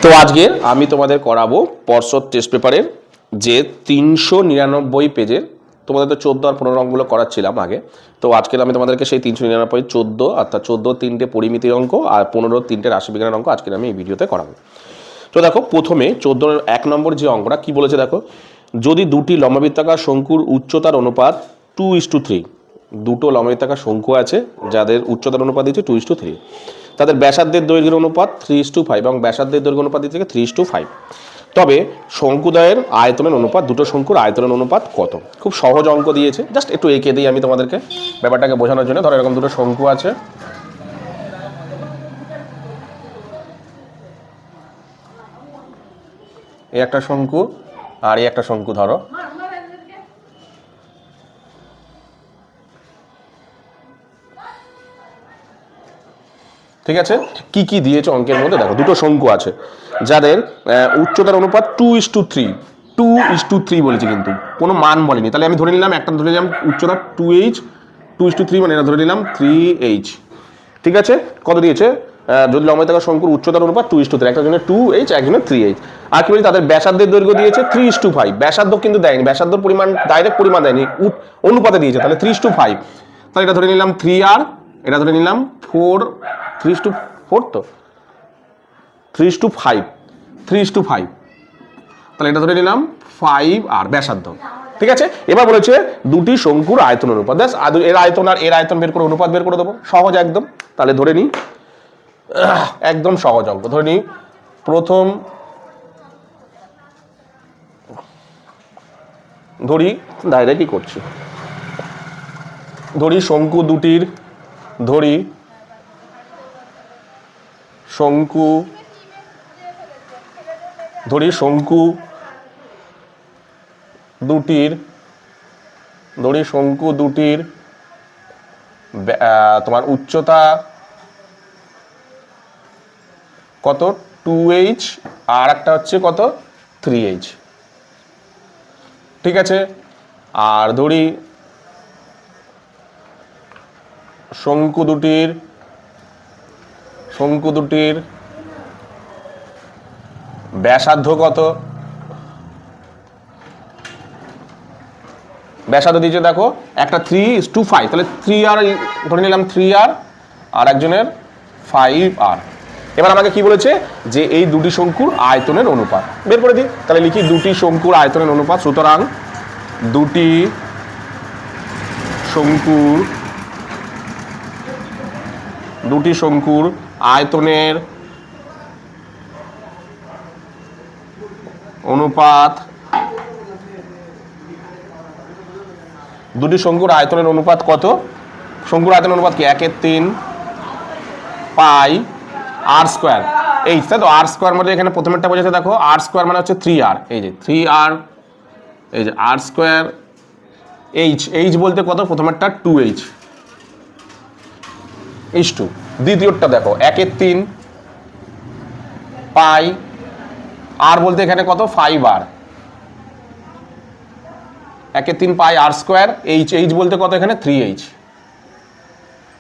তো আজকে আমি তোমাদের করাবো পর্ষদ টেস্ট পেপারের যে 399 পেজের, তোমাদের তো 14 আর 15 অঙ্কগুলো করাচ্ছিলাম আগে। তো আজকে আমি তোমাদেরকে সেই 399 14 অর্থাৎ 14 3টে পরিমিতির অঙ্ক আর 15 3টে রাশিবিজ্ঞানের অঙ্ক আজকে আমি এই ভিডিওতে করাবো। তো দেখো প্রথমে 14 1 নম্বর যে অঙ্কটা কি বলেছে দেখো, যদি দুটি লম্ববৃত্তাকার শঙ্কুর উচ্চতার অনুপাত 2:3, দুটো লম্ববৃত্তাকার শঙ্কু আছে যাদের উচ্চতার অনুপাত দিচ্ছে 2:3, তাদের ব্যাসার্ধের দৈর্ঘ্যের অনুপাত 3:5 এবং ব্যাসার্ধের দৈর্ঘ্য অনুপাত দিচ্ছে 3:5, তবে শঙ্কুদ্বয়ের আয়তনের অনুপাত, দুটো শঙ্কুর আয়তনের অনুপাত কত? খুব সহজ অঙ্ক দিয়েছে, জাস্ট একটু এঁকে দিই আমি তোমাদেরকে ব্যাপারটাকে বোঝানোর জন্য। ধরো এরকম দুটো শঙ্কু আছে, এই একটা শঙ্কু আর এই একটা শঙ্কু ধরো। ঠিক আছে, কি কি দিয়েছে অঙ্কের মধ্যে দেখো, দুটো শঙ্কু আছে যাদের উচ্চতার অনুপাত 2:3 বলেছে, কিন্তু কোনো মান বলেনি। তাহলে আমি ধরে নিলাম একটা ধরে নিলাম উচ্চতা 2h, 2:3 মানে এটা ধরে নিলাম 3h। ঠিক আছে, কত দিয়েছে? যদি লম্ববৃত্তাকার শঙ্কুর উচ্চতার অনুপাত 2:3, একটা জন্য 2h একজনের 3h। আর কি বলি, তাদের ব্যাসার্ধের দৈর্ঘ্য দিয়েছে 3:5, ব্যাসার্ধ কিন্তু দেয়নি, ব্যাসার্ধর পরিমাণ ডাইরেক্ট পরিমাণ দেয়নি, অনুপাতে দিয়েছে, তাহলে 3:5। তাহলে এটা ধরে নিলাম 3r, এটা ধরে নিলাম 4, 3:4, তো 3:5, তাহলে এটা ধরে নিলাম 5r ব্যাসার্ধ। ঠিক আছে, এবার বলেছে দুটি শঙ্কুর আয়তন অনুপাত, ব্যাস এর আয়তন আর এর আয়তন বের করে অনুপাত বের করে দেবো, সহজ একদম। তাহলে ধরে নিই, একদম সহজ অঙ্ক, ধরে নিই প্রথম ধরি, দায়রা কি করছি, ধরি শঙ্কু দুটির, ধরি শঙ্কু দুটির তোমার উচ্চতা কত 2h আর একটা হচ্ছে কত 3h। ঠিক আছে, আর ধরি শঙ্কু দুটির ব্যাসার্ধ কত, ব্যাসার্ধ দিয়েছে দেখো একটা 3:5, তাহলে 3r ধরে নিলাম 3r আর একজনের 5r। এবার আমাকে কি বলেছে যে এই দুটি শঙ্কুর আয়তনের অনুপাত বের করে দিই, তাহলে লিখি দুটি শঙ্কুর আয়তনের অনুপাত। সুতরাং দুটি শঙ্কুর আয়তনের অনুপাত, দুটি শঙ্কুর আয়তনের অনুপাত কত? শঙ্কুর আয়তনের অনুপাত কি 1/3 পাই r স্কোয়ার h, তাই তো r স্কোয়ার মধ্যে এখানে প্রথমেরটা বোঝাতে দেখো, r স্কোয়ার মানে হচ্ছে 3r, এই যে 3r, এই যে r স্কোয়ার, h বলতে কত? প্রথমেরটা 2h, h2। দ্বিতীয়টা দেখো 1/3 পাই, r বলতে এখানে কত? 5r, 1/3 পাই r স্কোয়ার, h বলতে কত? এখানে 3h।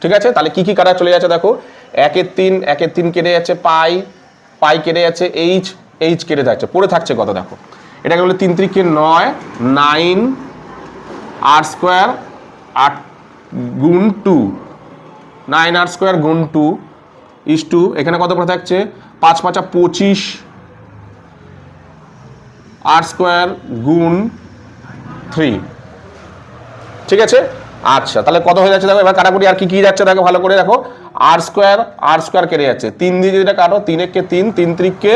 ঠিক আছে, তাহলে কি কি কাটা চলে যাচ্ছে দেখো, 1/3 কেটে যাচ্ছে, পাই কেটে যাচ্ছে, h কেটে যাচ্ছে, পড়ে থাকছে কত দেখো, এটাকে বলে 3 3 9, 9 r স্কোয়ার 8 গুণ 2, 9r স্কোয়ার গুণ 2 ইস টু, এখানে কত পড়ে থাকছে 5 5 25 r স্কোয়ার গুণ 3। ঠিক আছে, আচ্ছা তাহলে কত হয়ে যাচ্ছে দেখো, এবার কাটাকুটি আর কি কি যাচ্ছে দেখো ভালো করে দেখো, r স্কোয়ার কেটে যাচ্ছে, 3 দিয়ে যেটা কাটো, 3 1 কে 3, 3 3 কে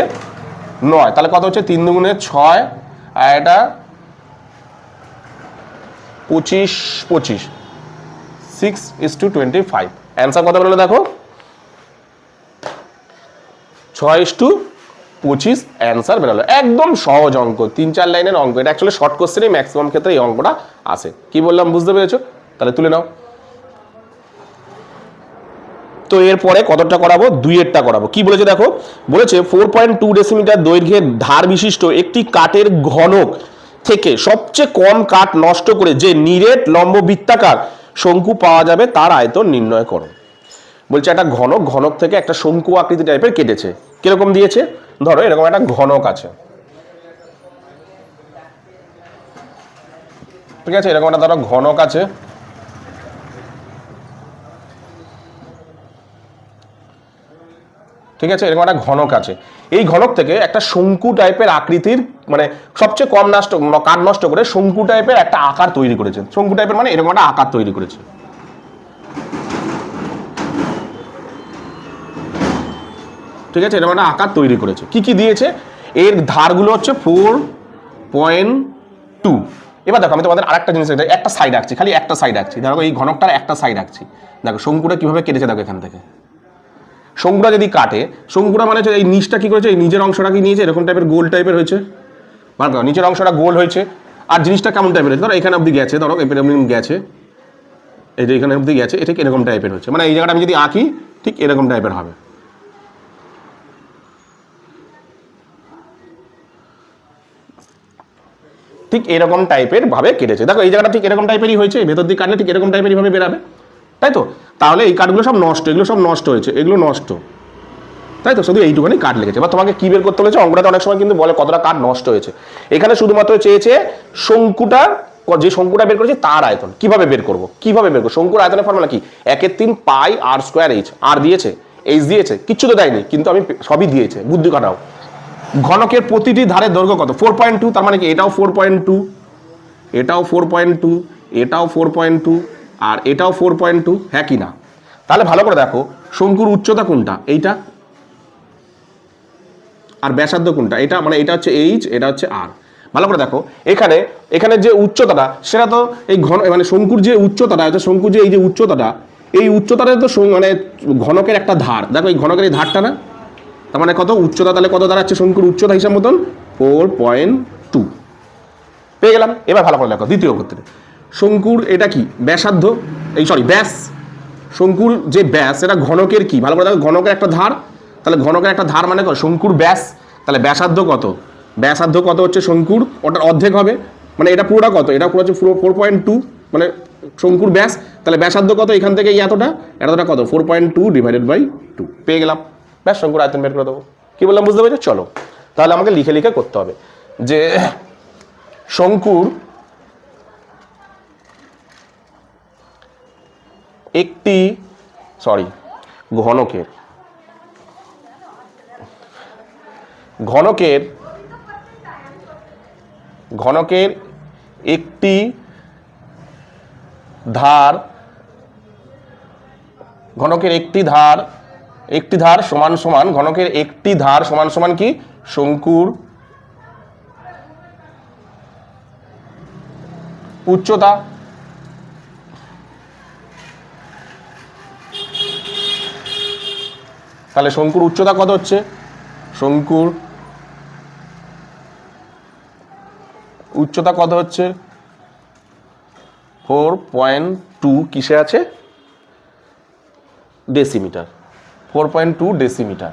9, তাহলে কত হচ্ছে 3 2 6, আর এটা 25 6:25। অ্যান্সার কত বললো দেখো, 6:25 অ্যান্সার বেরোলো। একদম সহজ অঙ্ক, 3-4 লাইনের অঙ্ক, এটা অ্যাকচুয়ালি শর্ট কোশ্চেনে ম্যাক্সিমাম ক্ষেত্রে এই অঙ্কটা আসে। কি বললাম বুঝতে পেরেছো? তাহলে তুলে নাও। তো এরপরে কতটা করাবো? 2-এরটা করাবো। কি বলেছে দেখো, বলেছে 4.2 ডেসিমিটার দৈর্ঘ্যের ধার বিশিষ্ট একটি কাঠের ঘনক থেকে সবচেয়ে কম কাঠ নষ্ট করে যে নিরেট লম্ববৃত্তাকার শঙ্কু পাওয়া যাবে তার আয়তন নির্ণয় করো। বলছে একটা ঘনক থেকে একটা শঙ্কু আকৃতি টাইপের কেটেছে, কিরকম দিয়েছে ধরো এরকম একটা ঘনক আছে, ঠিক আছে, এরকম একটা ধরো ঘনক আছে, ঠিক আছে, এরকম একটা ঘনক আছে। এই ঘনক থেকে একটা শঙ্কু টাইপের আকৃতির, মানে সবচেয়ে কম কাঠ নষ্ট করে শঙ্কু টাইপের একটা আকার তৈরি করেছে। শঙ্কু টাইপের মানে এরকম একটা আকার তৈরি করেছে, ঠিক আছে, এরকম একটা আকার তৈরি করেছে। কি কি দিয়েছে? এর ধারগুলো হচ্ছে 4.2। এবার দেখো আমি তোমাদের আরেকটা জিনিস, একটা সাইড আঁকছি, খালি একটা সাইড আঁকছি, দেখো এই ঘনকটার একটা সাইড আঁকছি। দেখো শঙ্কুটা কিভাবে কেটেছে, দেখো এখান থেকে শঙ্কুটা যদি কাটে, শঙ্কুটা মানে এই নিচটা কি করেছে, এই নিজের অংশটা কি নিয়েছে, এরকম টাইপের গোল টাইপের হয়েছে, ভালো করো, নিচের অংশটা গোল হয়েছে। আর জিনিসটা কেমন টাইপের হয়েছে, ধরো এখানে অব্দি গেছে, ধরো এরকম গেছে, এই যে এখানে অব্দি গেছে, এটা এরকম টাইপের হচ্ছে, মানে এই জায়গাটা আমি যদি আঁকি ঠিক এরকম টাইপের হবে। ঠিক এরকম টাইপের ভাবে কেটেছে, দেখো এই জায়গাটা ঠিক এরকম টাইপেরই হয়েছে, ভেতর দিকে কাটলে ঠিক এরকম টাইপেরই ভাবে বেরাবে, তাই তো? তাহলে এই কাঠগুলো সব নষ্ট, এগুলো সব নষ্ট হয়েছে, এগুলো নষ্ট, তাই তো? শুধু এইটুখানি কাঠ লেগেছে। বা তোমাকে কি বের করতে বলেছে, অঙ্কটাতে অনেক সময় কিন্তু বলে কতটা কাঠ নষ্ট হয়েছে। এখানে শুধুমাত্র চেয়েছে শঙ্কুটার, যে শঙ্কুটা বের করেছে তার আয়তন। কিভাবে বের করবো, কিভাবে বের করবো? শঙ্কুর আয়তনের ফর্মুলা কি? 1/3 পাই আর স্কোয়ার এইচ। আর দিয়েছে, এইচ দিয়েছে, কিচ্ছু তো দেয়নি, কিন্তু আমি সবই দিয়েছে, বুদ্ধি কাটাও। ঘনকের প্রতিটি ধারের দৈর্ঘ্য কত? 4.2। তার মানে কি এটাও 4.2, এটাও 4.2, এটাও 4.2, আর এটাও 4.2, হ্যাঁ কি না? তাহলে ভালো করে দেখো, শঙ্কুর উচ্চতা কোনটা? এইটা। আর ব্যাসার্ধ কোনটা? এটা, মানে এটা হচ্ছে এইচ, এটা হচ্ছে আর। ভালো করে দেখো, এখানে এখানে যে উচ্চতাটা, সেটা তো এই মানে শঙ্কুর যে উচ্চতাটা আছে, শঙ্কুর যে এই যে উচ্চতাটা, এই উচ্চতাটা তো মানে ঘনকের একটা ধার। দেখো এই ঘনকের এই ধারটা না, তার মানে কত উচ্চতা, তাহলে কত দাঁড়াচ্ছে শঙ্কুর উচ্চতা হিসাব মতন? 4.2 পেয়ে গেলাম। এবার ভালো করে দেখো দ্বিতীয় ক্ষেত্রে, শঙ্কুর এটা কি? ব্যাসার্ধ, এই সরি ব্যাস। শঙ্কুর যে ব্যাস, এটা ঘনকের কি? ভালো করে দেখো, ঘনকের একটা ধার, তাহলে ঘনকের একটা ধার মানে শঙ্কুর ব্যাস, তাহলে ব্যাসার্ধ কত? ব্যাসার্ধ কত হচ্ছে শঙ্কুর? ওটার অর্ধেক হবে, মানে এটা পুরোটা কত? এটা পুরো হচ্ছে 4.2, মানে শঙ্কুর ব্যাস, তাহলে ব্যাসার্ধ কত? এখান থেকে এতটা, এতটা কত? 4.2 ডিভাইডেড বাই 2 পেয়ে গেলাম। ব্যাস, শঙ্কুর আয়তন বের করে দেবো। কি বললাম বুঝতে পেরেছো? চলো তাহলে আমাকে লিখে লিখে করতে হবে যে শঙ্কুর একটি, সরি, ঘনকের ঘনকের ঘনকের একটি ধার, ঘনকের একটি ধার, একটি ধার সমান সমান, ঘনকের একটি ধার সমান সমান কি? শঙ্কুর উচ্চতা। তাহলে শঙ্কুর উচ্চতা কত হচ্ছে? শঙ্কুর উচ্চতা কত হচ্ছে? 4.2 কিসে আছে? ডেসিমিটার। 4.2 ডেসিমিটার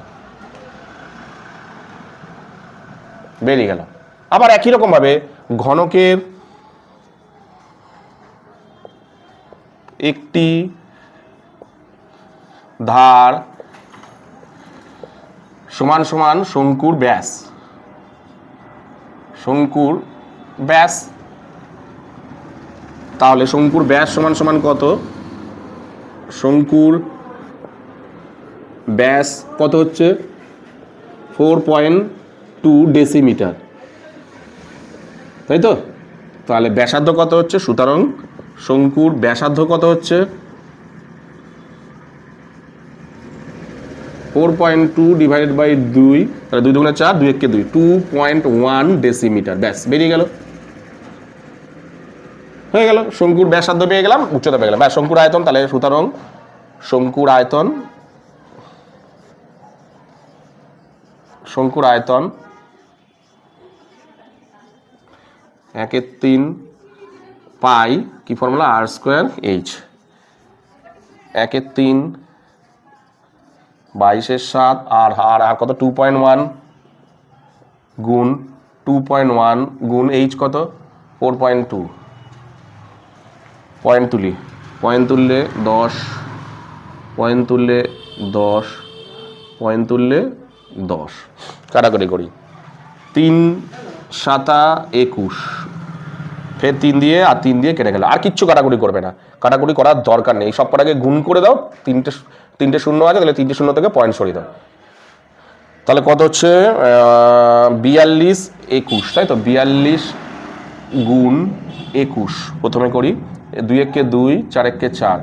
বেরিয়ে গেল। আবার একই রকম ভাবে ঘনকের একটি ধার সমান সমান শঙ্কুর ব্যাস, শঙ্কুর ব্যাস। তাহলে শঙ্কুর ব্যাস সমান সমান কত? শঙ্কুর ব্যাস কত হচ্ছে? 4.2 ডেসিমিটার, তাই তো? তাহলে ব্যাসার্ধ কত হচ্ছে? সুতরাং শঙ্কুর ব্যাসার্ধ কত হচ্ছে? 4.2 ডিভাইডেড বাই 2, তাহলে 2 দুগুণে 4, 2 একে 2, 2.1 ডেসিমিটার। ব্যাস, বেরিয়ে গেল, হয়ে গেল। শঙ্কুর ব্যাসার্ধ পেয়ে গেলাম, উচ্চতা পেয়ে গেলাম। ব্যাস, শঙ্কুর আয়তন, তাহলে সুতরাং শঙ্কুর আয়তন, শঙ্কুর আয়তন 1/3 পাই, কি ফর্মুলা? আর স্কোয়ার এইচ। 1/3 22/7 আর কত? 2.1 গুণ 2.1 গুণ এইচ কত? 4.2। পয়েন্ট তুলি, পয়েন্ট তুললে 10, পয়েন্ট তুললে 10, পয়েন্ট তুললে 10 কাটাকাটি করি, 3 7 21, ফের 3 দিয়ে আর 3 দিয়ে কেটে গেল, আর কিচ্ছু কাটাকুটি করবে না, কাটাকুটি করার দরকার নেই, সব কটাকে গুণ করে দাও, তিনটে শূন্য আছে, তাহলে 3টে শূন্য থেকে পয়েন্ট সরিয়ে দাও। তাহলে কত হচ্ছে 42 21, তাই তো 42 গুণ 21 প্রথমে করি, 2 একে 2, 4 একে 4,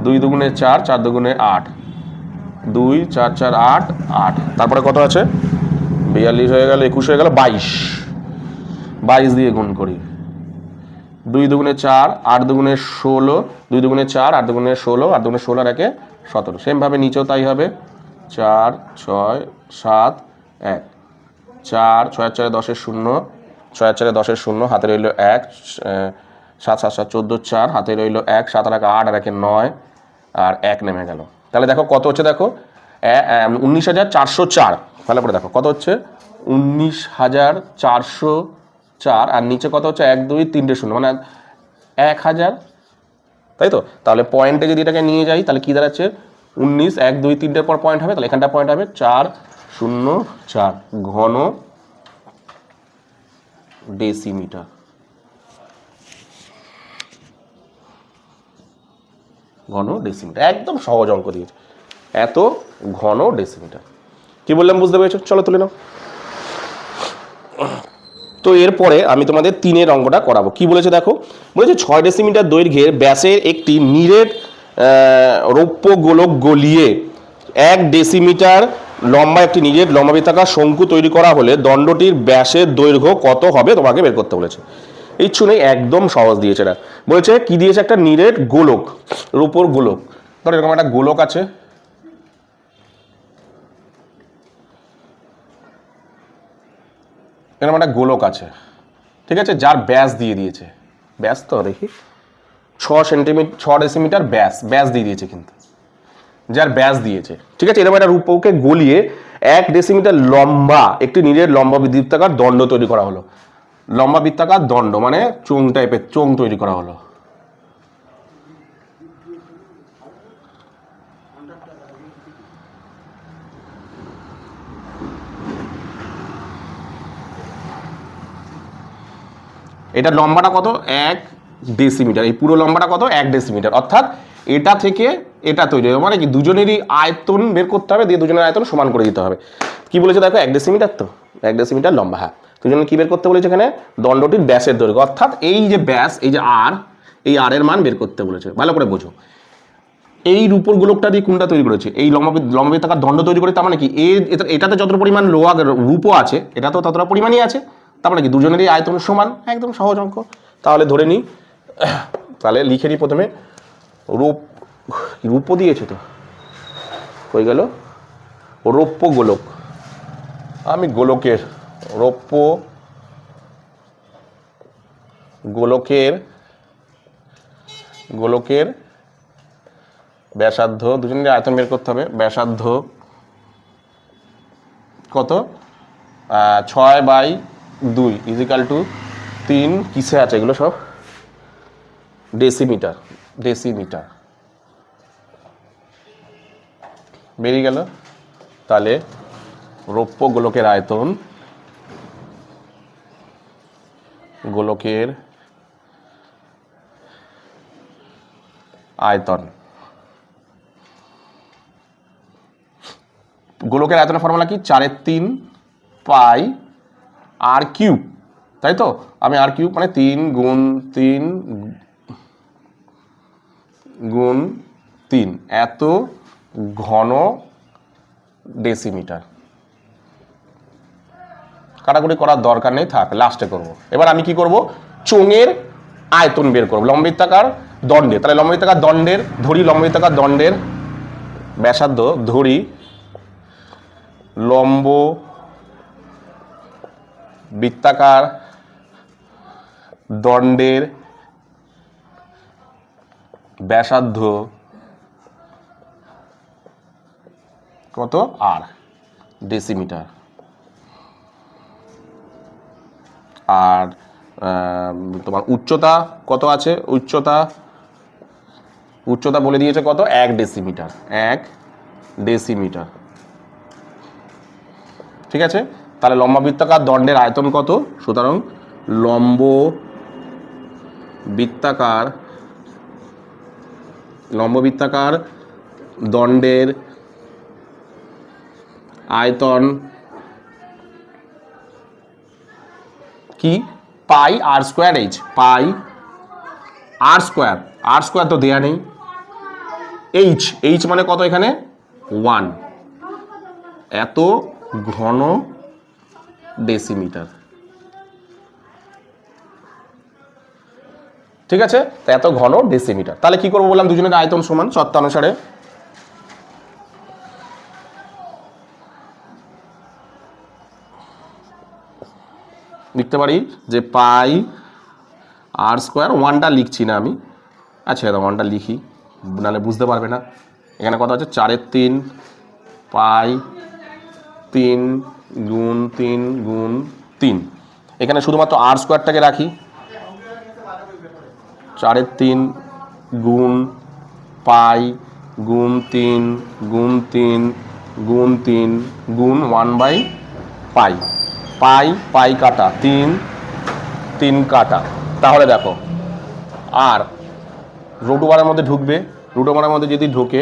2 দুগুণে 4, 4 দুগুণে 8, 2 4 4 8 8, তারপরে কত আছে 42 হয়ে গেল, 21 হয়ে গেল, 22 দিয়ে গুণ করি, 2 দুগুণে 4, 8 দুগুণে 16, 2 দুগুণে 4, 8 দুগুণে 16, 8 দুগুণে 16 আর 1 17, সেমভাবে নিচেও তাই হবে, 4 6 7 1, 4 6 4 10 0, 6 4 10 0, হাতে রইল 1, 7 7 7 14 4, হাতে রইল 1, 7 আর 8 আর 1 9, আর 1 নেমে গেল। তাহলে দেখো কত হচ্ছে, দেখো 19,404, তাহলে পরে দেখো কত হচ্ছে 19,404, আর নিচে কত হচ্ছে 1 2 3টে শূন্য, মানে 1000, তাই তো। তাহলে পয়েন্টে যদি এটাকে নিয়ে যাই তাহলে কি দাঁড়াচ্ছে 19, 1 2 3টের পর পয়েন্ট হবে, তাহলে এখানটা পয়েন্ট হবে 404 ঘন ডেসিমিটার। ঘন ডেসিমিটার, একদম সহজ অঙ্ক দিয়েছে, এত ঘন ডেসিমিটার। কি বললাম বুঝতে পেরেছো? চলো তুলে নাও। তো এরপরে আমি তোমাদের 3-এর অঙ্কটা করাবো। কি বলেছে দেখো, বলেছে 6 ডেসিমিটার দৈর্ঘ্যের ব্যাসের একটি নিরেট রৌপ্য গোলক গলিয়ে 1 ডেসিমিটার লম্বা একটি নিরেট লম্বাবৃত্তাকার শঙ্কু তৈরি করা হলে দণ্ডটির ব্যাসের দৈর্ঘ্য কত হবে তোমাকে বের করতে বলেছে। ইচ্ছু নেই, একদম সহজ দিয়েছে এটা। বলেছে কি দিয়েছে, একটা নিরেট গোলক, রূপোর গোলক, ধর এরকম একটা গোলক আছে, এরকম একটা গোলক আছে, ঠিক আছে, যার ব্যাস দিয়ে দিয়েছে, ব্যাস তো দেখি 6 ডেসিমিটার ব্যাস দিয়ে দিয়েছে, কিন্তু যার ব্যাস দিয়েছে, ঠিক আছে, এরকম একটা রূপকে গলিয়ে 1 ডেসিমিটার লম্বা একটি নিরেট লম্বা বৃত্তাকার দণ্ড তৈরি করা হলো। লম্বা বৃত্তাকার দণ্ড মানে চোঙ টাইপের চোঙ তৈরি করা হলো। এটা লম্বাটা কত 1 ডেসিমিটার, এই পুরো লম্বাটা কত 1 ডেসিমিটার, অর্থাৎ এটা থেকে এটা তৈরি হবে, মানে কি দুজনেরই আয়তন বের করতে হবে, দিয়ে দুজনের আয়তন সমান করে দিতে হবে। কি বলেছে দেখো 1 ডেসিমিটার, তো 1 ডেসিমিটার লম্বা, হ্যাঁ, দুজনে কি বের করতে বলেছে এখানে দণ্ডটির ব্যাসের দৈর্ঘ্য, অর্থাৎ এই যে ব্যাস, এই যে আর, এই আর এর মান বের করতে বলেছে। ভালো করে বোঝো, এই রূপোর গোলকটা দিয়ে কোনটা তৈরি করেছে, এই লম্বাবৃত্তাকার দণ্ড তৈরি করে, তার মানে কি এটাতে যতটা পরিমাণ লোহা রূপও আছে, এটা তো ততটা পরিমাণই আছে, তারপরে কি দুজনেরই আয়তন সমান, একদম সহজ অঙ্ক। তাহলে ধরে নিই, তাহলে লিখে নিই প্রথমে রূপও দিয়েছে, তো হয়ে গেল রৌপ্য গোলক, আমি রৌপ্য গোলকের ব্যাসার্ধ, দুজনের আয়তন বের করতে হবে, ব্যাসার্ধ কত 6/2 ইজিক্যাল টু 3, কিসে আছে এগুলো সব ডেসিমিটার বেরিয়ে গেল। তাহলে রৌপ্য গোলকের আয়তন, গোলকের আয়তনের ফর্মুলা কি 4/3 পাই আর কিউব, তাই তো, আমি আর কিউব মানে 3 গুণ 3 এত ঘন ডেসিমিটার। কাটাকুটি করার দরকার নেই, থাক, লাস্টে করব। এবার আমি কি করব, চোঙের আয়তন বের করব লম্ববৃত্তাকার দণ্ডে। তাহলে লম্ববৃত্তাকার দণ্ডের ধরি, লম্ববৃত্তাকার দণ্ডের ব্যাসার্ধ ধরি, লম্ব বৃত্তাকার দণ্ডের ব্যাসার্ধ কত আর ডেসিমিটার, আর তোমার উচ্চতা কত আছে, উচ্চতা বলে দিয়েছে কত 1 ডেসিমিটার, ঠিক আছে, তাহলে লম্ব বৃত্তাকার দণ্ডের আয়তন কত? সুতরাং লম্ব বৃত্তাকার দণ্ডের আয়তন কি? পাই আর স্কোয়ার এইচ। পাই আর স্কোয়ার তো দেয়া নেই। এইচ মানে কত এখানে? 1। এত ঘন ডেসিমিটার। ঠিক আছে, এত ঘন ডেসিমিটার। তাহলে কি করবো বললাম? দুজনের আয়তন সমান শর্তানুসারে। লিখতে পারি যে পাই আর স্কোয়ার, 1টা লিখছি না আমি, আচ্ছা 1টা লিখি, নাহলে বুঝতে পারবে না। এখানে কত আছে? 4/3 পাই 3 গুণ 3 গুণ 3। এখানে শুধুমাত্র আর স্কোয়ারটাকে রাখি, 4/3 গুণ পাই গুণ 3 গুণ 3 গুণ 3 গুণ 1/পাই। পাই কাটা 3 কাটা। তাহলে দেখো আর রুট ওভারের মধ্যে ঢুকবে, রুট ওভারের মধ্যে যদি ঢোকে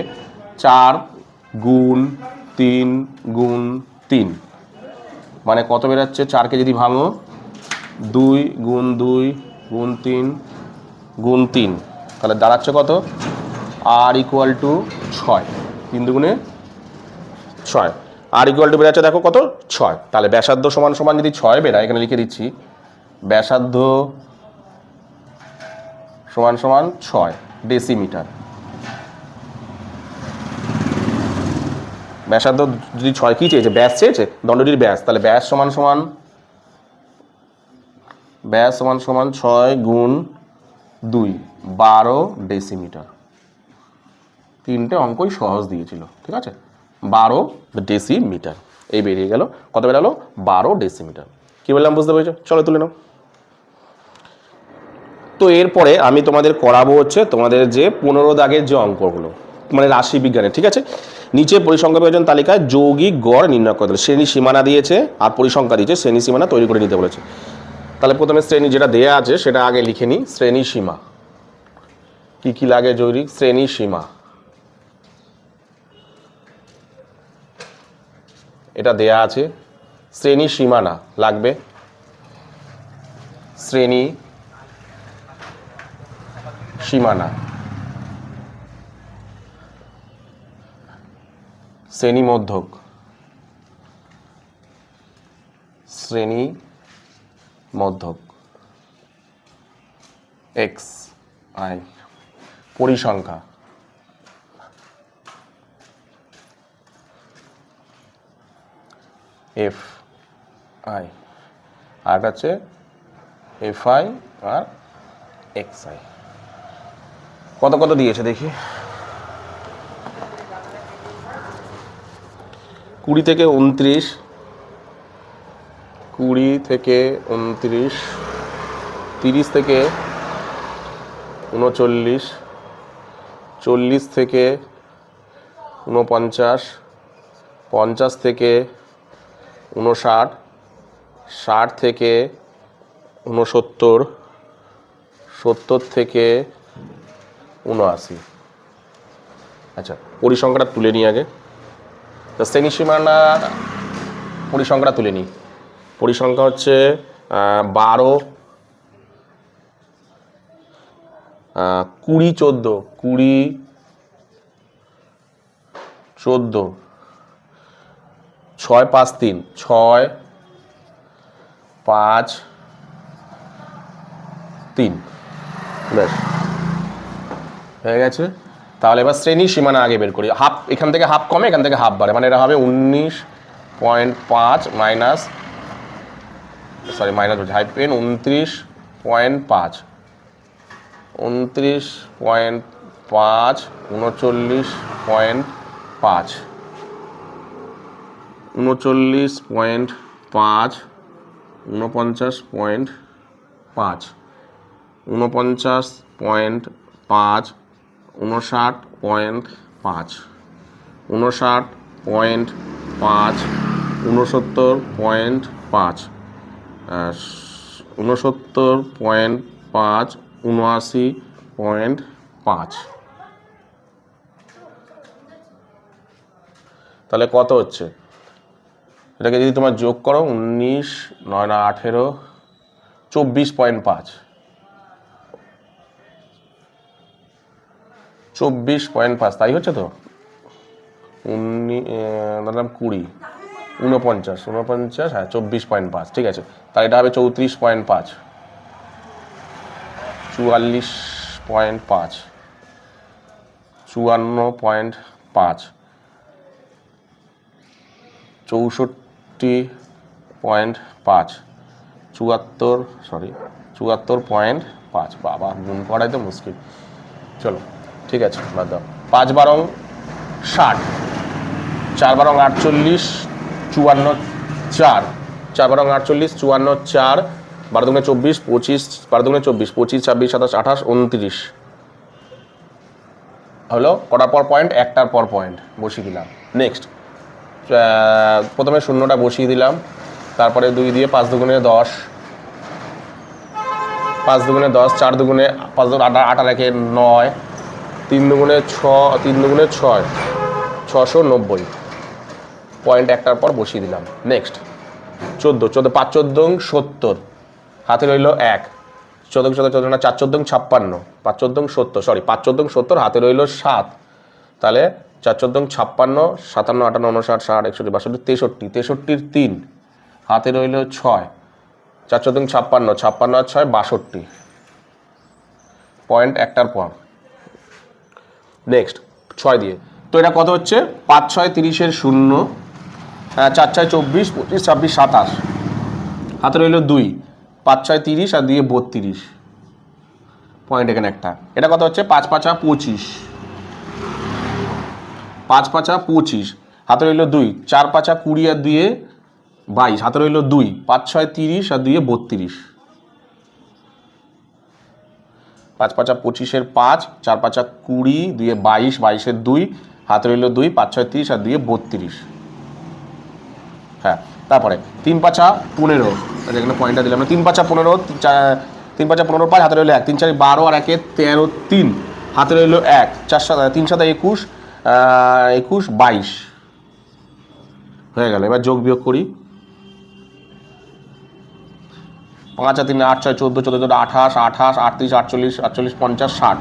4 গুণ 3 গুণ 3 মানে কত বেরোচ্ছে? 4কে যদি ভাঙো 2 গুণ 2 গুণ 3 গুণ 3, তাহলে দাঁড়াচ্ছে কত? আর ইকুয়াল টু 6। 3 দুগুণে 6। আর ইকুয়াল টু বেরোচ্ছে দেখো কত? 6। তাহলে ব্যাসার্ধ সমান সমান যদি 6 বেরায়, এখানে লিখে দিচ্ছি ব্যাসার্ধ সমান সমান 6 ডেসিমিটার। ব্যাসার্ধ যদি 6 কি চেয়েছে? ব্যাস চেয়েছে, দণ্ডটির ব্যাস। তাহলে ব্যাস সমান সমান 6 গুণ 2 12 ডেসিমিটার। 3টে অঙ্কই সহজ দিয়েছিল, ঠিক আছে? 12 ডেসিমিটার এই বেরিয়ে গেল। কত বেরালো? 12 ডেসিমিটার। কি বললাম বুঝতে পেরেছো? চলো তুলে নাও। তো এরপরে আমি তোমাদের করাবো হচ্ছে তোমাদের যে 15 দাগের যে অঙ্কগুলো, মানে রাশি বিজ্ঞানের, ঠিক আছে? নিচে পরিসংখ্যা বিভাজন তালিকায় যৌগিক গড় নির্ণয় করতে হবে। শ্রেণী সীমানা দিয়েছে আর পরিসংখ্যা দিয়েছে, শ্রেণী সীমানা তৈরি করে নিতে বলেছে। তাহলে প্রথমে শ্রেণী যেটা দেয়া আছে সেটা আগে লিখে নিই। শ্রেণী সীমা কি লাগে? যৌগিক শ্রেণী সীমা এটা দেয়া আছে। শ্রেণী সীমানা লাগবে, শ্রেণী সীমানা, শ্রেণী মধ্যক, শ্রেণী মধ্যক এক্স আই, পরিসংখ্যা এফ আই, আর হচ্ছে এফ আই আর এক্স আই। কত কত দিয়েছে দেখি? 20 থেকে 29, 20 থেকে 29, 30 থেকে 39, 40 থেকে 49, 50 থেকে 59, 60 থেকে 69, 70 থেকে 79। আচ্ছা, পরিসংখ্যাটা তুলে নিই আগে। তা শ্রেণী সীমানার পরিসংখ্যাটা তুলে নিই। পরিসংখ্যা হচ্ছে 12, 20, 14, 20, 14, 6, 5, 3, 6, 5, 3, বেশ হয়ে গেছে। তাহলে এবার শ্রেণী সীমানা আগে বের করি। হাফ, এখান থেকে হাফ কমে, এখান থেকে হাফ বাড়ে, মানে এটা হবে 19.5 মাইনাস, সরি মাইনাস হচ্ছে হাইফেন 29.5, 29.5, 39.5, 39.5, 49.5, 49.5, 59.5, 59.5, 69.5, 69.5, 79.5, তাহলে কত হচ্ছে? এটাকে যদি তোমার যোগ করো 19, 9 না 18, 24.5, 24.5, তাই হচ্ছে তো? 20, 49, হ্যাঁ 24.5, ঠিক আছে। তাহলে এটা হবে 34.5, 44.5, 54.5, 64.5, 74.5। বাবা, গুণ করাই তো মুশকিল। চলো ঠিক আছে, বাদ দাও। 5 বারং 60, 4 বারং 48, 54, 4, 4 বারং 48, 54, 4, 12 দুগুণে 24, 25, 12 দুগুণে 24, 25, 26, 27, 28, 29 হলো। কটার পর পয়েন্ট? একটার পর পয়েন্ট বসিয়ে দিলাম। নেক্সট, প্রথমে শূন্যটা বসিয়ে দিলাম, তারপরে 2 দিয়ে 5 দুগুণে 10, 5 দুগুণে 10, 4 দুগুণে 5, 8 আর 1 9, 3 দুগুণে 6, 3 দুগুণে 6, 690 পয়েন্ট একটার পর বসিয়ে দিলাম। নেক্সট 14, 5 14 70, হাতে রইল 1, 14 14 না 4 14 56, 5 14 70, সরি 5 14 70, হাতে রইল 7, তাহলে 4 14 56, 57 58 59 60 61 62 63, 63 3, হাতে রইল 6, 4 14 56, 56 আর 6 62 পয়েন্ট একটার পর। নেক্সট 6 দিয়ে, তো এটা কত হচ্ছে? 5 6 30 0, 4 6 24, 25 26 27, হাতে রইল 2, 5 6 30 আর 2 32 পয়েন্ট এখানে একটা। এটা কত হচ্ছে? 5 5 25, 5 5 25, হাতে রইল 2, 4 5 20 আর 2 22, হাতে রইল 2, 5 6 30 আর 2 32, 5 5 25 5, 4 5 20, 2 22, 22 2, হাতে রইল 2, 5 6 30 আর 2 32। হ্যাঁ, তারপরে 3 5 15, এখানে পয়েন্টটা দিলাম না। 3 5 15, 3 5 15 5, হাতে রইল 1, 3 4 12 আর 1 13 3, হাতে রইল 1, 4 7 3 7 21, 21 22 হয়ে গেল। এবার যোগ বিয়োগ করি। 5 আর 3 8 6 14 14 28 28 38 48 48 50 60,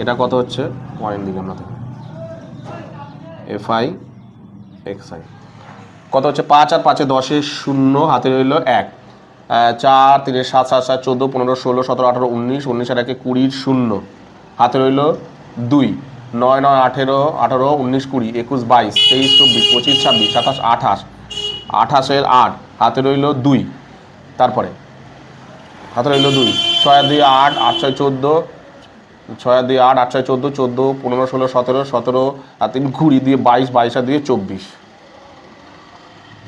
এটা কত হচ্ছে? পয়েন্ট দিলাম না, FI XI কত হচ্ছে? 5 আর 5 10 0, হাতে রইল 1, 4 3 7 7 7 14 15 16 17 18 19 19 আর 1 20 0, হাতে রইল 2, 9 9 18 18 19 20 21 22 23 24 25 26 27 28 28 এর 8, হাতে রইল 2, তারপরে হাতে রইল 2, 6 আর 2 8 8 6 14, 6 আর 2 8 8 6 14 14 15 16 17 17 আর 3 20 দিয়ে 22 22 আর 2 24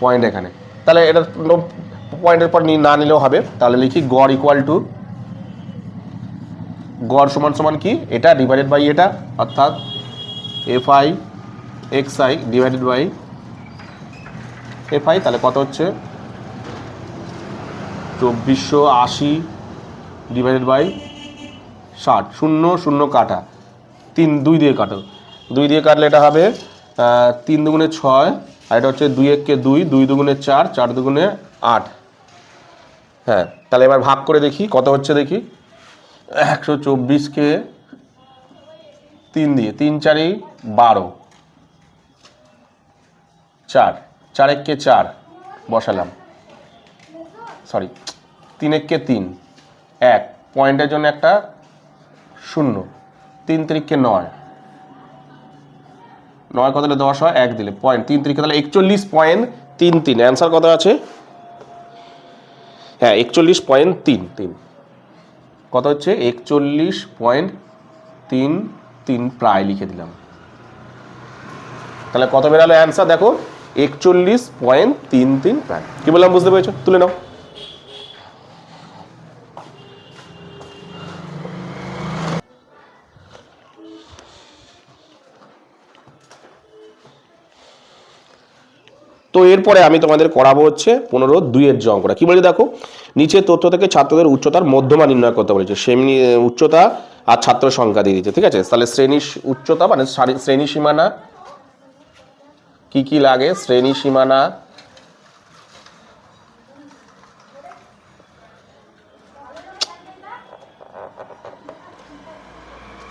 পয়েন্ট এখানে। তাহলে এটা পয়েন্টের পর না নিলেও হবে। তাহলে লিখি গড় ইকুয়াল টু, গড় সমান সমান কি? এটা ডিভাইডেড বাই এটা, অর্থাৎ FI XI divided by FI। তাহলে কত হচ্ছে? 2480 ডিভাইডেড বাই 60, 0 0 কাটা, 3 2 দিয়ে কাটো, 2 দিয়ে কাটলে এটা হবে 3 দুগুণে 6, আর এটা হচ্ছে 2 1 2, 2 দুগুণে 4, 4 দুগুণে 8। হ্যাঁ, তাহলে এবার ভাগ করে দেখি কত হচ্ছে। দেখি 124কে 3 দিয়ে, 3 4 12, 4 4 1 4 বসালাম, সরি 3 1 3, 1 পয়েন্টের জন্য একটা 0, 3 3 9, 9 কত দিলে 10 হয়, 1 দিলে পয়েন্ট, 3 3 তাহলে 41.33। অ্যান্সার কত আছে? হ্যাঁ 41.33। কত হচ্ছে? 41.33 প্রায় লিখে দিলাম। তাহলে কত বেরালো অ্যান্সার? দেখো 41.33 প্রায়। কি বললাম বুঝতে পেরেছো? তুলে নাও। তো এরপরে আমি তোমাদের করাবো হচ্ছে 15-2 যে অঙ্কটা। কি বলেছে দেখো, নিচের তথ্য থেকে ছাত্রদের উচ্চতার মধ্যমা নির্ণয় করতে বলেছে। সেমনি উচ্চতা আর ছাত্র সংখ্যা দিয়ে দিচ্ছে, ঠিক আছে। তাহলে শ্রেণী উচ্চতা মানে শ্রেণী সীমানা কি কি লাগে, শ্রেণী সীমানা,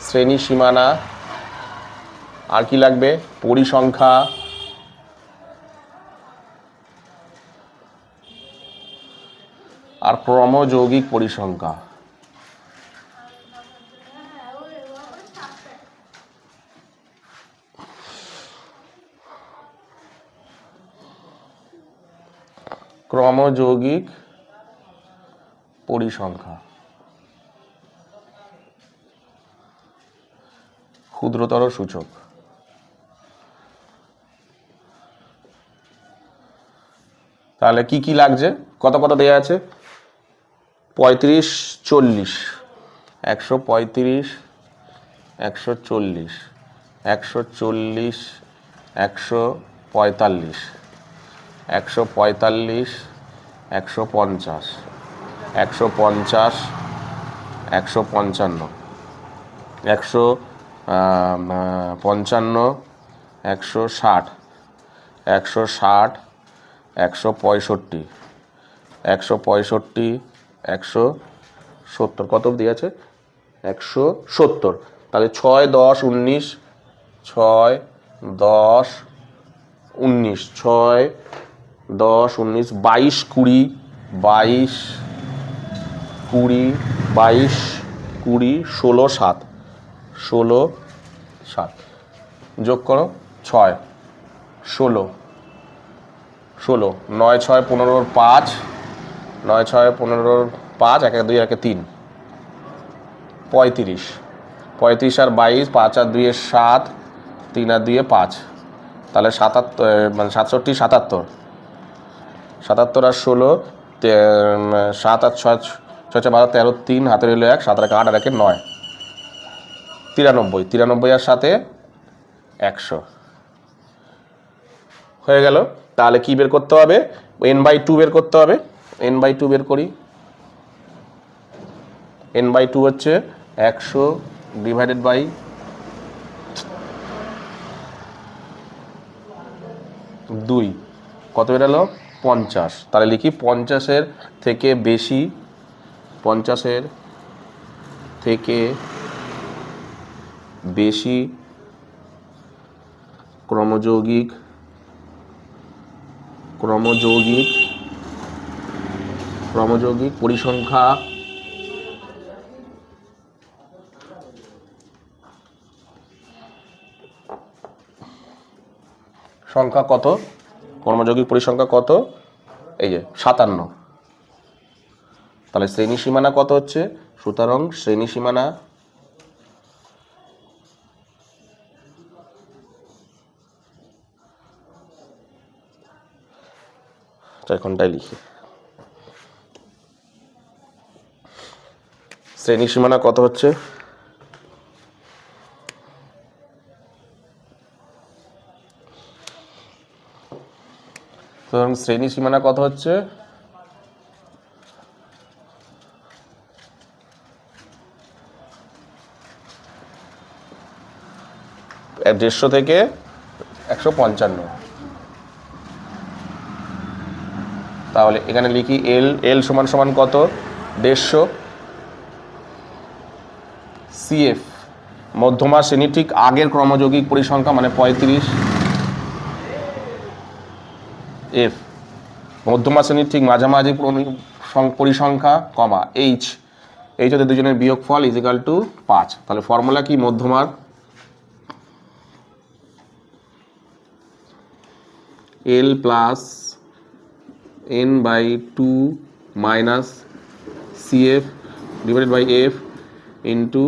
শ্রেণী সীমানা, আর কি লাগবে, পরিসংখ্যা, আর ক্রমযৌগিক পরিসংখ্যা। ক্রমযৌগিক পরিসংখ্যা, ক্ষুদ্রতর সূচক। তাহলে কি কি লাগছে, কত কত দেওয়া আছে, 35, 40, 135, 140, 140, 145, 145, 150, 150, 155, 155, 160, 160, 165, 165, 170, কত অবধি আছে, 170। তাহলে 6, 10, 19, 6, 10, 19, 6, 10, 19, 22, 20, 22, 20, 22, 20, 16, 7, 16, 7, যোগ করো, 6, 16, 16, 9, 6, 15, 5, 9, 6, 15, 5, 1, 2, 1, 3, 35, 35 আর 22, 5 আর 2, 7, 3 আর 2, 5, তাহলে 77, মানে 67, 77, 77 আর 16, 7 আর 6, 6, 12, 13, 3, হাতে রইল 1, 7 আর 8 আর 1, 9, 93, 93 আর 7, 100 হয়ে গেল। তাহলে কি বের করতে হবে, n/2 বের করতে হবে। n/2 বের করি, n/2 হচ্ছে 100 ডিভাইডেড বাই 2, কত বেরালো, 50। তাহলে লিখি 50-এর থেকে বেশি, 50-এর থেকে বেশি ক্রমযৌগিক পরিসংখ্যা সংখ্যা কত, কর্মযৌগিক পরিসংখ্যা কত, এই যে 57। তাহলে শ্রেণী সীমানা কত হচ্ছে, সুতরাং শ্রেণী সীমানা এখনটাই লিখি, শ্রেণী সীমানা কত হচ্ছে, সুতরাং শ্রেণী সীমানা কত হচ্ছে, এক 150 থেকে 155। তাহলে এখানে লিখি এল সমান সমান কত, 150, CF মধ্যমা শ্রেণী ঠিক আগের ক্রমযৌগিক পরিসংখ্যা মানে 35, F মধ্যমা শ্রেণীর ঠিক মাঝামাঝি পরিসংখ্যা, কমা H হচ্ছে দুজনের বিয়োগফল ইজিক্যাল টু 5। তাহলে ফর্মুলা কি, মধ্যমার L plus n/2 minus CF divided by F into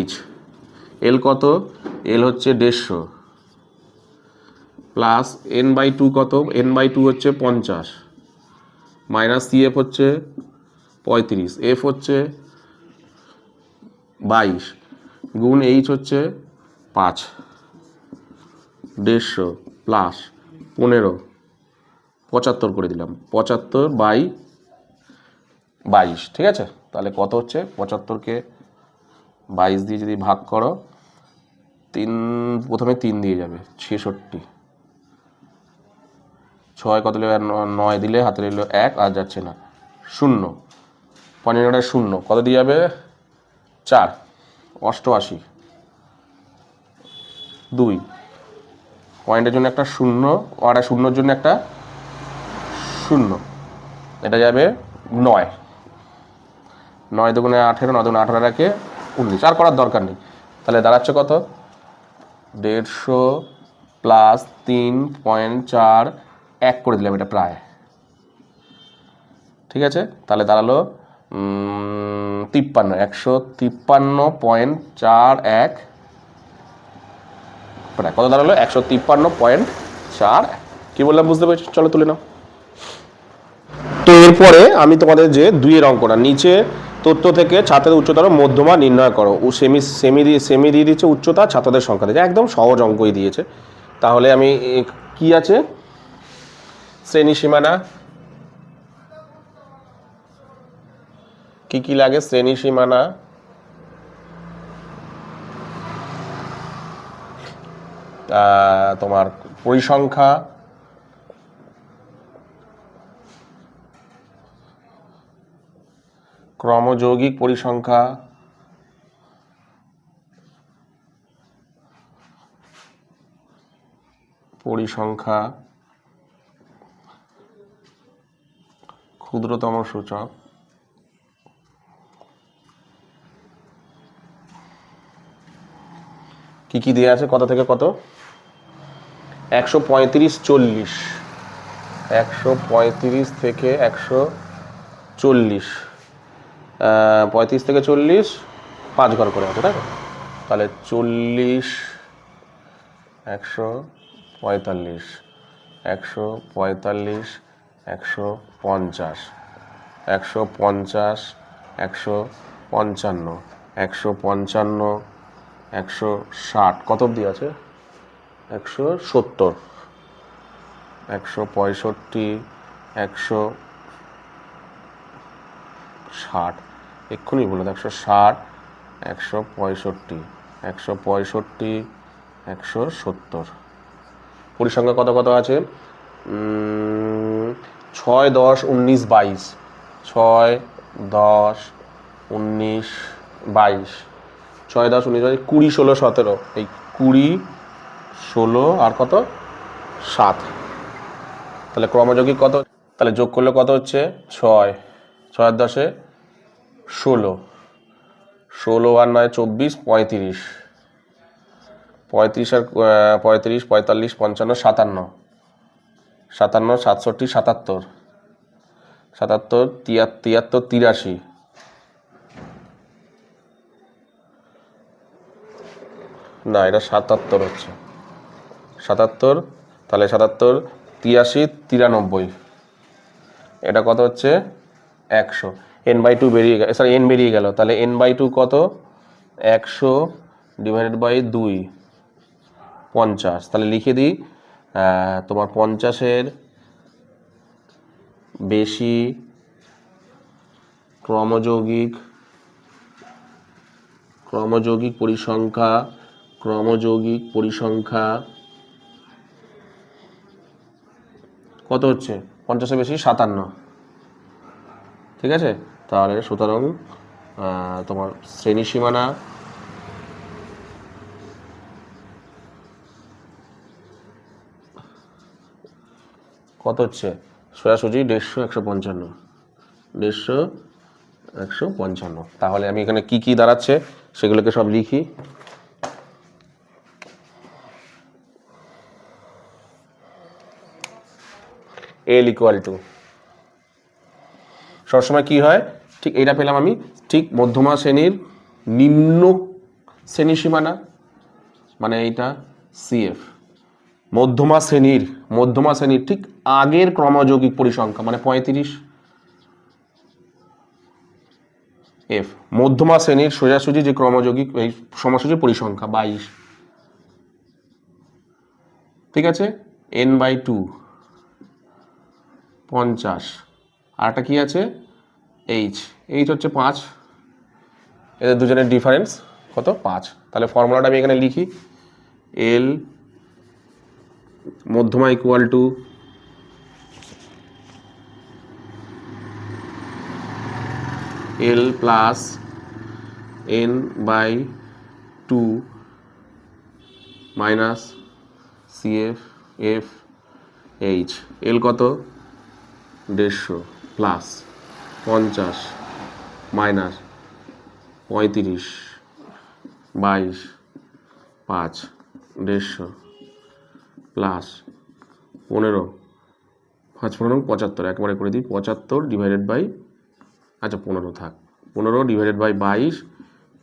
H। L কত, L হচ্ছে 150 প্লাস n/2 কত, n/2 হচ্ছে 50 মাইনাস CF হচ্ছে 35, F হচ্ছে 22 গুণ H হচ্ছে 5, 150 প্লাস 15 75 করে দিলাম, 75/22, ঠিক আছে। তাহলে কত হচ্ছে, 75কে 22 দিয়ে যদি ভাগ করো, প্রথমে 3 দিয়ে যাবে, 66, 6 কত দিলে 9 দিলে হাতে রইল 1, আর যাচ্ছে না 0, 15টা 0 কত দিয়ে যাবে 4, 88, 2 পয়েন্টের জন্য একটা 0, আর 0-র জন্য একটা 0, এটা যাবে 9, 9 দুগুণে 18, 9 দুগুণে 18 রাখে 19, আর করার দরকার নেই। তাহলে দাঁড়াচ্ছে কত, 150 প্লাস 3.4, 1 করে দিলাম, এটা প্রায়, ঠিক আছে। তাহলে দাঁড়ালো 53, 153.41, প্রায় কত দাঁড়ালো 153.4, কি বললাম বুঝতে পেরেছি, চলো তুলে নাও। তো এরপরে আমি তোমাদের যে 2-এর অঙ্কটা, নিচে তথ্য থেকে ছাত্রের উচ্চতার মধ্যমা নির্ণয় করো, ও সেমি দিয়ে দিচ্ছে উচ্চতা, ছাত্রদের সংখ্যা দিয়েছে, একদম সহজ অঙ্কই দিয়েছে। তাহলে আমি কি আছে, শ্রেণী সীমানা কি লাগে, শ্রেণী সীমানা, তোমার পরিসংখ্যা, ক্রমযৌগিক পরিসংখ্যা, ক্ষুদ্রতম সূচক, কি দেওয়া আছে, কত থেকে কত, 135, 40, 135 থেকে 140, 35 থেকে 40 5 ঘর করে আছে, তাই তো। তাহলে 40, 145, 145, 150, 150, 155, 155, 160, কত অবধি আছে, 170, 165, 160, এক্ষুনি বলুন, 160, 165, 165, 170, পরিসংখ্যা কত কত আছে, 6, 10, 19, 22, 6, 10, 19, 22, 6, 10, 19, 22, 20, 16, 17, এই 20, 16 আর কত 7, তাহলে ক্রমযৌগিক কত, তাহলে যোগ করলে কত হচ্ছে 6, 6 আর 10, 16, 16 আর 9, 24, 35, 35 আর 35, 45, 55, 57, 57, 67, 77, 77, 73, 83, না এটা 77 হচ্ছে, 77, তাহলে 77, 83, 93, এটা কত হচ্ছে 100, n/2 বেরিয়ে গেল, সরি n বেরিয়ে গেল, তাহলে n/2 কত, 100 ডিভাইডেড বাই 2, 50, তাহলে লিখে দিই, তোমার 50-এর বেশি ক্রমযৌগিক পরিসংখ্যা কত হচ্ছে, 50-এর বেশি 57, ঠিক আছে। তাহলে সুতরাং তোমার শ্রেণী সীমানা কত হচ্ছে, সোজাসুজি 150, 155, 150, 155। তাহলে আমি এখানে কি দাঁড়াচ্ছে সেগুলোকে সব লিখি, L = সবসময় কি হয়, ঠিক এইটা পেলাম আমি, ঠিক মধ্যমা শ্রেণীর নিম্ন শ্রেণী সীমানা, মানে এইটা CF, মধ্যমা শ্রেণীর ঠিক আগের ক্রমযৌগিক পরিসংখ্যা, মানে 35, F মধ্যমা শ্রেণীর সোজাসুজি যে ক্রমযৌগিক এই সমষ্টির পরিসংখ্যা 22, ঠিক আছে, n/2, 50, আর একটা কী আছে এইচ, এইচ হচ্ছে 5, এদের দুজনের ডিফারেন্স কত 5। তাহলে ফর্মুলাটা আমি এখানে লিখি, এল মধ্যমা equal to L plus N by 2 minus CF F H. L কত 150 প্লাস 50 মাইনাস 35 22 5 150 প্লাস 15 5 15 75, একবারে করে দিই 75 ডিভাইডেড বাই, আচ্ছা 15 থাক, 15 divided by 22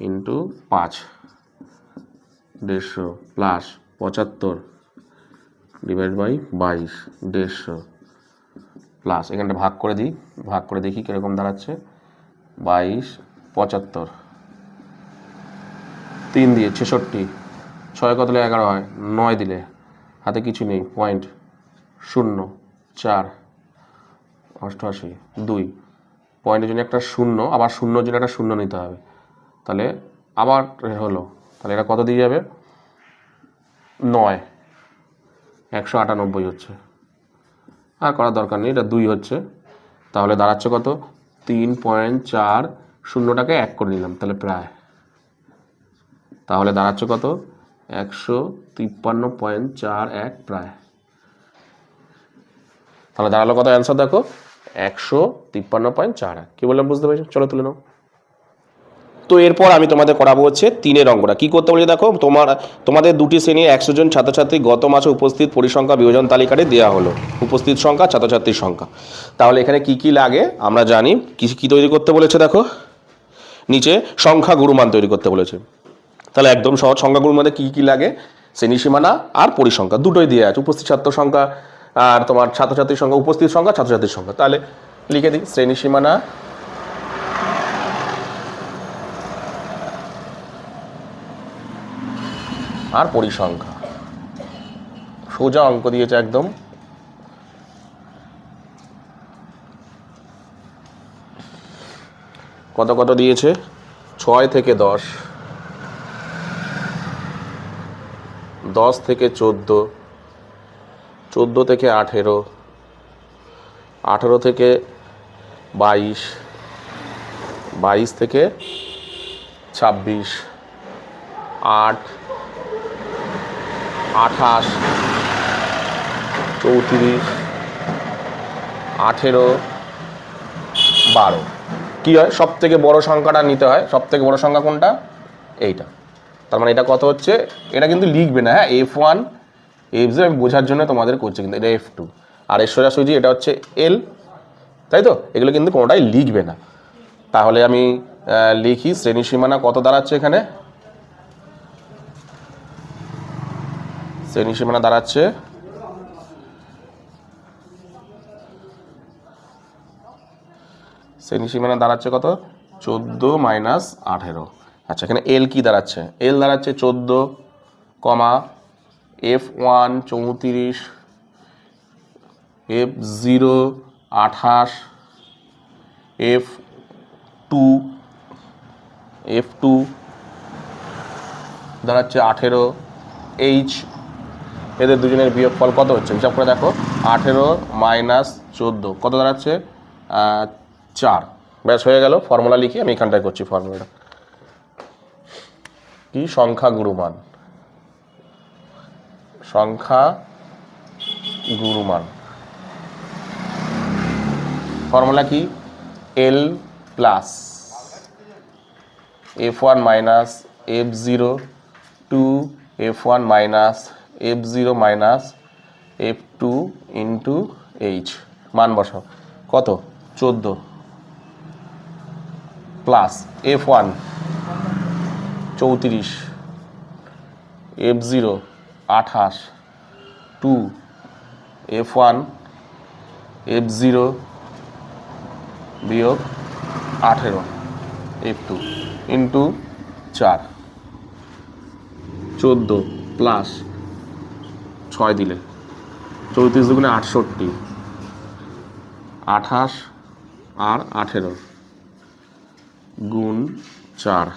into 5 150 plus 75 divide by 22 150 plus, এখানটা ভাগ করে দিই, ভাগ করে দেখি কীরকম দাঁড়াচ্ছে, 22 75 3 দিয়ে 66, 6 কত দিলে 11 হয়, 9 দিলে হাতে কিছু নেই, 0.04 88 2, পয়েন্টের জন্য একটা 0, আবার 0-র জন্য একটা 0 নিতে হবে, তাহলে আবার হলো, তাহলে এটা কত দিয়ে যাবে 9, 198 হচ্ছে, আর করার দরকার নেই, এটা 2 হচ্ছে, তাহলে দাঁড়াচ্ছে কত 3.4, 0টাকে 1 করে নিলাম, তাহলে প্রায়, তাহলে দাঁড়াচ্ছে কত 153.41 প্রায়, তাহলে দাঁড়ালো কত অ্যান্সার দেখো 153.41। কি বললাম বুঝতে পেরেছো? চলো তুলে নাও। তো এরপর আমি তোমাদের করাবো হচ্ছে 3-এর অঙ্কটা। কী করতে বলেছে দেখো, তোমাদের দুটি শ্রেণীর 100 জন ছাত্রছাত্রী গত মাসে উপস্থিত পরিসংখ্যা বিভাজন তালিকাটি দেওয়া হলো, উপস্থিত সংখ্যা ছাত্রছাত্রীর সংখ্যা। তাহলে এখানে কি কি লাগে আমরা জানি, কি তৈরি করতে বলেছে দেখো, নিচে সংখ্যা গুরুমান তৈরি করতে বলেছে। তাহলে একদম সহজ, সংখ্যা গুরুমানে কী কী লাগে, শ্রেণী সীমানা আর পরিসংখ্যা দুটোই দেওয়া আছে, উপস্থিত ছাত্র সংখ্যা আর তোমার ছাত্রছাত্রীর সংখ্যা, উপস্থিত সংখ্যা ছাত্রছাত্রীর সংখ্যা। তাহলে লিখে দিই শ্রেণী সীমানা আর পরিসংখ্যা, সোজা অঙ্ক দিয়েছে একদম। কত কত দিয়েছে, 6 থেকে 10, 10 থেকে 14, 14 থেকে 18, 18 থেকে 22, 22 থেকে 26, 8, 28, 34, 18, 12। কী হয়, সব থেকে বড়ো সংখ্যাটা নিতে হয়, সব থেকে বড়ো সংখ্যা কোনটা, এইটা। তার মানে এটা কত হচ্ছে, এটা কিন্তু লিখবে না, হ্যাঁ F1 F0 আমি বোঝার জন্য তোমাদের করছি, কিন্তু এটা F2, আর এর সোজাসুজি এটা হচ্ছে L, তাই তো, এগুলো কিন্তু কোনোটাই লিখবে না। তাহলে আমি লিখি শ্রেণী সীমানা কত দাঁড়াচ্ছে, এখানে শ্রেণী সীমানা দাঁড়াচ্ছে কত 14 মাইনাস 18। আচ্ছা, এখানে এল কি দাঁড়াচ্ছে, এল দাঁড়াচ্ছে 14, F1 34, F0 28, F2 দাঁড়াচ্ছে 18, H, এদের দুজনের বিয়োগফল কত হচ্ছে হিসাব করে দেখো, 18 মাইনাস 14 কত দাঁড়াচ্ছে 4। ব্যাস হয়ে গেল। ফর্মুলা লিখি, আমি এখানটায় করছি ফর্মুলাটা, কি সংখ্যা গুরুমান, ফর্মুলা কি, L plus F1 minus F0 two F1 minus F0 minus F2 into H, মান বসাও কত 14 plus F1 34, F0 28, two F1 F0 বিয়োগ 18 F2 ইন্টু 4, 14 প্লাস 6 দিলে 34 দুগুণে 68, 28 আর 18 গুণ 4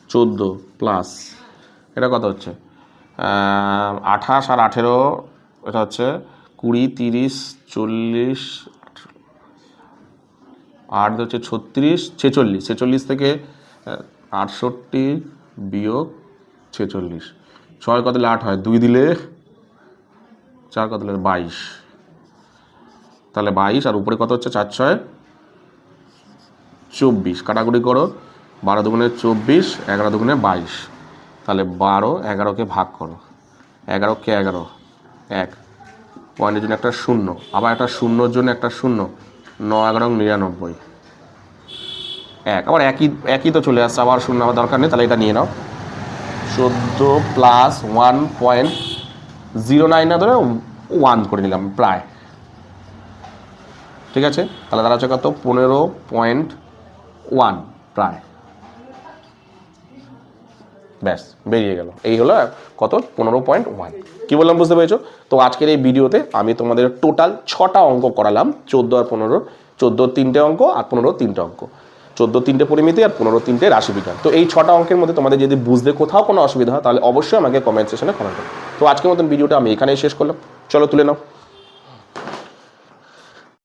14 প্লাস এটা কত হচ্ছে 28 আর 18 এটা হচ্ছে 20 30 40 8 হচ্ছে 36 46 46 থেকে 68 বিয়োগ 46 6 কত দিলে 8 হয় 2 দিলে 4 কত দিলে 22 তাহলে 22 আর উপরে কত হচ্ছে 4 6 24 কাটাকুটি করো 12 দুগুণে 24 11 দুগুণে 22 তাহলে 12 11কে ভাগ করো 11কে 11 1 পয়েন্টের জন্য একটা শূন্য আবার একটা শূন্যর জন্য একটা শূন্য 9 11 99 1 আবার একই তো চলে আসছে আবার শূন্য আবার দরকার নেই তাহলে এটা নিয়ে নাও 14 প্লাস 1.09 না ধরে 1 করে নিলাম প্রায় ঠিক আছে তাহলে তারা হচ্ছে কত 15.1 প্রায় ব্যাস বেরিয়ে গেল এই হলো কত 15.1 কি বললাম বুঝতে পেরেছো তো আজকের এই ভিডিওতে আমি তোমাদের টোটাল 6টা অঙ্ক করালাম 14 আর 15 14 3টে অঙ্ক আর 15 3টে অঙ্ক 14 3টে পরিমিতি আর 15 3টে রাশিবিজ্ঞান তো এই 6টা অঙ্কের মধ্যে তোমাদের যদি বুঝতে কোথাও কোনো অসুবিধা হয় তাহলে অবশ্যই আমাকে কমেন্ট সেকশনে কমেন্ট করো তো আজকের মতন ভিডিওটা আমি এখানেই শেষ করলাম চলো তুলে নাও